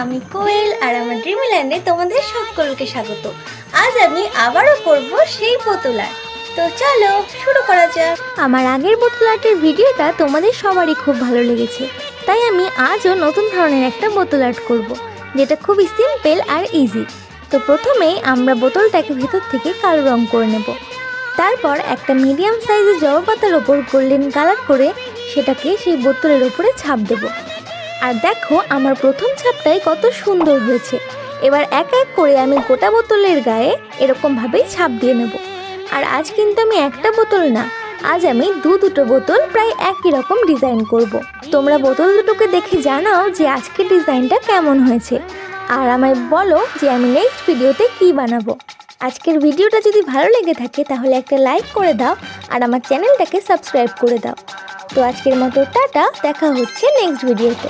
আমি কোয়েল আর আমার ড্রিমল্যান্ডে তোমাদের সকলকে স্বাগত। আজ আমি আবারও করব সেই বোতল আর্ট। তো চলো শুরু করা যাক। আমার আগের বোতল আর্টের ভিডিওটা তোমাদের সবারই খুব ভালো লেগেছে, তাই আমি আজও নতুন ধরনের একটা বোতল আর্ট করব, যেটা খুবই সিম্পল আর ইজি। তো প্রথমেই আমরা বোতলটাকে ভেতর থেকে কালো রং করে নেব। তারপর একটা মিডিয়াম সাইজের জবা পাতার ওপর গোল্ডেন কালার করে সেটাকে সেই বোতলের ওপরে ছাপ দেব। আর দেখো আমার প্রথম ছাপটাই কত সুন্দর হয়েছে। এবার এক এক করে আমি গোটা বোতলের গায়ে এরকমভাবেই ছাপ দিয়ে নেব। আর আজ কিন্তু আমি একটা বোতল না, আজ আমি দুটো বোতল প্রায় একই রকম ডিজাইন করব। তোমরা বোতল দুটোকে দেখে জানাও যে আজকের ডিজাইনটা কেমন হয়েছে, আর আমায় বলো যে আমি নেক্সট ভিডিওতে কি বানাবো। আজকের ভিডিওটা যদি ভালো লেগে থাকে তাহলে একটা লাইক করে দাও আর আমার চ্যানেলটাকে সাবস্ক্রাইব করে দাও। তো আজকের মতো টাটা, দেখা হচ্ছে নেক্সট ভিডিওতে।